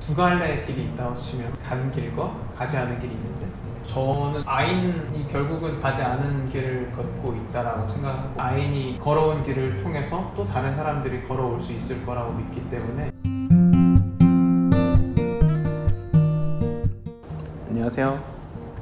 두 갈래의 길이 있다고 치면 가는 길과 가지 않은 길이 있는데, 저는 아인이 결국은 가지 않은 길을 걷고 있다라고 생각하고, 아인이 걸어온 길을 통해서 또 다른 사람들이 걸어올 수 있을 거라고 믿기 때문에. 안녕하세요.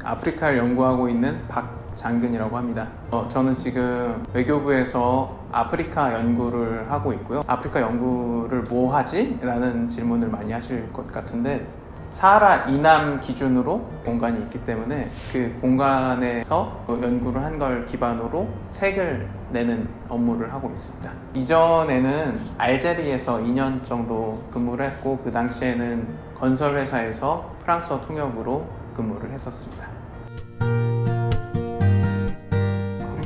아프리카를 연구하고 있는 박장근이라고 합니다. 저는 지금 외교부에서 아프리카 연구를 하고 있고요. 아프리카 연구를 뭐 하지? 라는 질문을 많이 하실 것 같은데, 사하라 이남 기준으로 공간이 있기 때문에 그 공간에서 연구를 한 걸 기반으로 책을 내는 업무를 하고 있습니다. 이전에는 알제리에서 2년 정도 근무를 했고, 그 당시에는 건설회사에서 프랑스어 통역으로 근무를 했었습니다.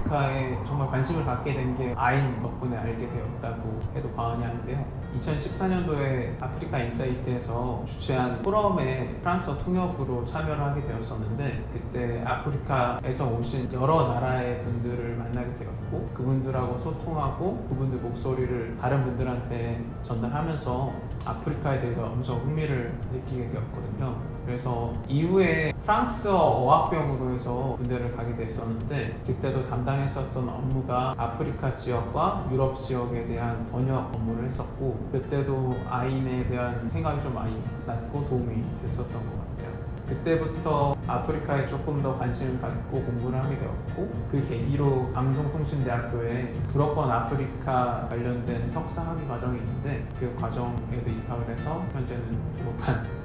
아프리카에 정말 관심을 갖게 된 게 아인 덕분에 알게 되었다고 해도 과언이 아닌데요. 2014년도에 아프리카 인사이트에서 주최한 포럼에 프랑스어 통역으로 참여를 하게 되었었는데, 그때 아프리카에서 오신 여러 나라의 분들을 만나게 되었고, 그분들하고 소통하고 그분들 목소리를 다른 분들한테 전달하면서 아프리카에 대해서 엄청 흥미를 느끼게 되었거든요. 그래서 이후에 프랑스어 어학병으로 해서 군대를 가게 됐었는데, 그때도 담당했었던 업무가 아프리카 지역과 유럽 지역에 대한 번역 업무를 했었고, 그때도 아인에 대한 생각이 좀 많이 났고 도움이 됐었던 것 같아요. 그때부터 아프리카에 조금 더 관심을 갖고 공부를 하게 되었고, 그 계기로 방송통신대학교에 불어권 아프리카 관련된 석사 학위 과정이 있는데, 그 과정에도 입학을 해서 현재는 졸업한 상태입니다.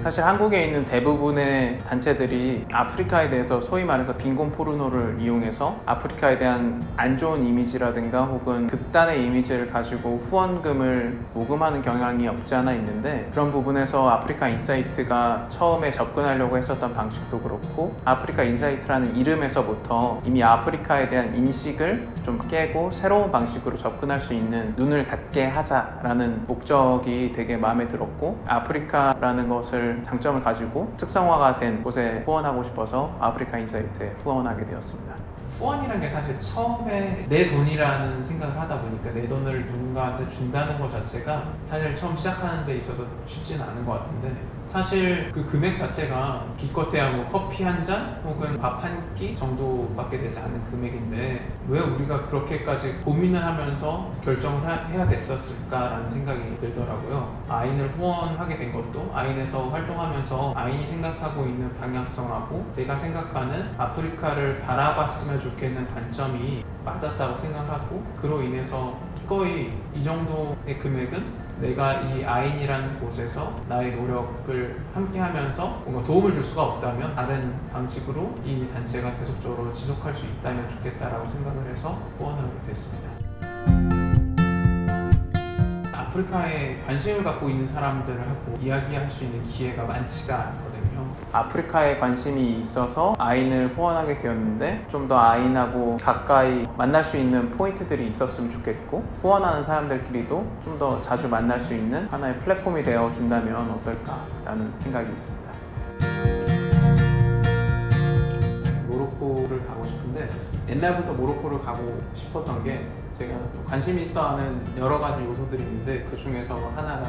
사실 한국에 있는 대부분의 단체들이 아프리카에 대해서 소위 말해서 빈곤 포르노를 이용해서 아프리카에 대한 안 좋은 이미지라든가 혹은 극단의 이미지를 가지고 후원금을 모금하는 경향이 없지 않아 있는데, 그런 부분에서 아프리카 인사이트가 처음에 접근하려고 했었던 방식도 그렇고, 아프리카 인사이트라는 이름에서부터 이미 아프리카에 대한 인식을 좀 깨고 새로운 방식으로 접근할 수 있는 눈을 갖게 하자라는 목적이 되게 마음에 들었고, 아프리카라는 것을 장점을 가지고 특성화가 된 곳에 후원하고 싶어서 아프리카 인사이트에 후원하게 되었습니다. 후원이라는 게 사실 처음에 내 돈이라는 생각을 하다 보니까 내 돈을 누군가한테 준다는 것 자체가 사실 처음 시작하는 데 있어서 쉽지는 않은 것 같은데, 사실 그 금액 자체가 기껏해야 뭐 커피 한 잔 혹은 밥 한 끼 정도밖에 되지 않은 금액인데, 왜 우리가 그렇게까지 고민을 하면서 결정을 해야 됐었을까라는 생각이 들더라고요. 아인을 후원하게 된 것도 아인에서 활동하면서 아인이 생각하고 있는 방향성하고 제가 생각하는 아프리카를 바라봤으면 좋겠는 관점이 맞았다고 생각하고, 그로 인해서 기꺼이 이 정도의 금액은 내가 이 아인이라는 곳에서 나의 노력을 함께 하면서 뭔가 도움을 줄 수가 없다면 다른 방식으로 이 단체가 계속적으로 지속할 수 있다면 좋겠다라고 생각을 해서 후원하게 됐습니다. 아프리카에 관심을 갖고 있는 사람들하고 이야기할 수 있는 기회가 많지가 않거든요. 아프리카에 관심이 있어서 아인을 후원하게 되었는데, 좀 더 아인하고 가까이 만날 수 있는 포인트들이 있었으면 좋겠고, 후원하는 사람들끼리도 좀 더 자주 만날 수 있는 하나의 플랫폼이 되어 준다면 어떨까라는 생각이 있습니다. 모로코를 가고 싶은데, 옛날부터 모로코를 가고 싶었던 게, 제가 관심이 있어 하는 여러 가지 요소들이 있는데 그 중에서 하나가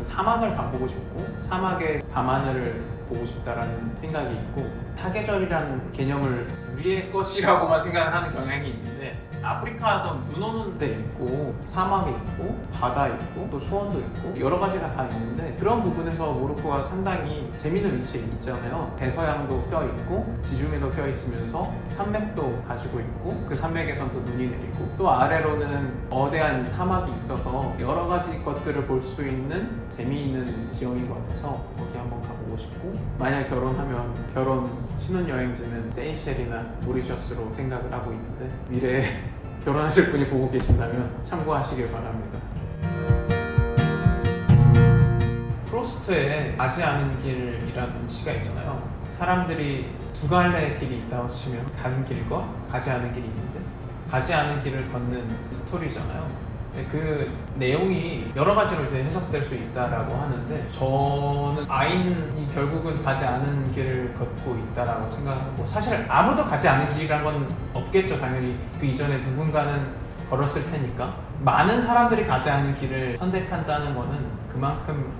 사막을 가보고 싶고, 사막의 밤하늘을 보고 싶다라는 생각이 있고, 사계절이라는 개념을 우리의 것이라고만 생각하는 경향이 있는데, 아프리카도 눈 오는 데 있고 사막이 있고 바다 있고 또 수원도 있고 여러 가지가 다 있는데, 그런 부분에서 모로코가 상당히 재미있는 위치에 있잖아요. 대서양도 껴있고 지중해도 껴있으면서 산맥도 가지고 있고, 그 산맥에선 또 눈이 내리고, 또 아래로는 거대한 사막이 있어서 여러 가지 것들을 볼 수 있는 재미있는 지형인 것 같아서 거기 한번 가보고 싶고, 만약 결혼하면 결혼 신혼여행지는 세이셸이나 모리셔스로 생각을 하고 있는데, 미래에 결혼하실 분이 보고 계신다면 참고하시길 바랍니다. 프로스트의 가지 않은 길이라는 시가 있잖아요. 사람들이 두 갈래의 길이 있다고 치면 가는 길과 가지 않은 길이 있는데, 가지 않은 길을 걷는 스토리잖아요. 그 내용이 여러 가지로 이제 해석될 수 있다라고 하는데, 저는 아인이 결국은 가지 않은 길을 걷고 있다라고 생각하고, 사실 아무도 가지 않은 길이란 건 없겠죠. 당연히 그 이전에 누군가는 걸었을 테니까 많은 사람들이 가지 않는 길을 선택한다는 거는 그만큼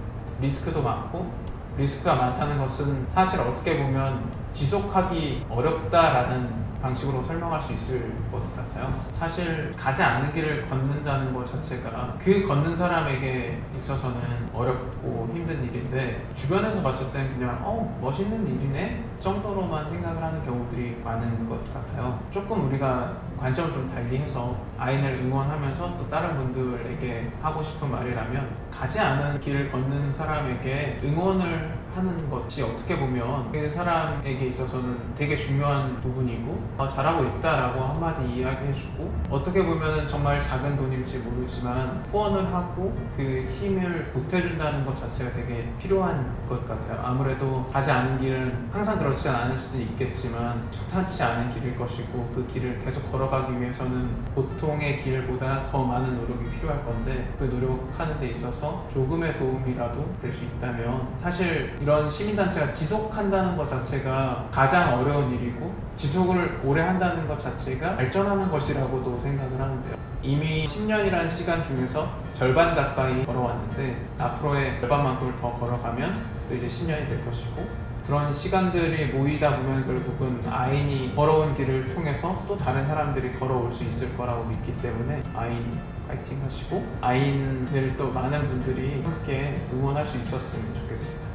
리스크도 많고 리스크가 많다는 것은 사실 어떻게 보면 지속하기 어렵다라는 방식으로 설명할 수 있을 것 같아요. 사실 가지 않는 길을 걷는다는 것 자체가 그 걷는 사람에게 있어서는 어렵고 힘든 일인데 주변에서 봤을 땐 그냥 멋있는 일이네 정도로만 생각을 하는 경우들이 많은 것 같아요. 조금 우리가 관점을 좀 달리해서 아인을 응원하면서 또 다른 분들에게 하고 싶은 말이라면 가지 않은 길을 걷는 사람에게 응원을 하는 것이 어떻게 보면 그 사람에게 있어서는 되게 중요한 부분이고 잘하고 있다라고 한마디 이야기해주고 어떻게 보면 정말 작은 돈일지 모르지만 후원을 하고 그 힘을 보태준다는 것 자체가 되게 필요한 것 같아요. 아무래도 가지 않은 길은 항상 그렇지 않을 수도 있겠지만 순탄치 않은 길일 것이고 그 길을 계속 걸어가기 위해서는 보통의 길보다 더 많은 노력이 필요할 건데 그 노력하는 데 있어서 조금의 도움이라도 될 수 있다면 사실 이런 시민단체가 지속한다는 것 자체가 가장 어려운 일이고 지속을 오래 한다는 것 자체가 발전하는 것이라고도 생각을 하는데요. 이미 10년이라는 시간 중에서 절반 가까이 걸어왔는데 앞으로의 절반만큼을 더 걸어가면 또 이제 10년이 될 것이고 그런 시간들이 모이다 보면 결국은 아인이 걸어온 길을 통해서 또 다른 사람들이 걸어올 수 있을 거라고 믿기 때문에 아인 파이팅 하시고 아인을 또 많은 분들이 함께 응원할 수 있었으면 좋겠습니다.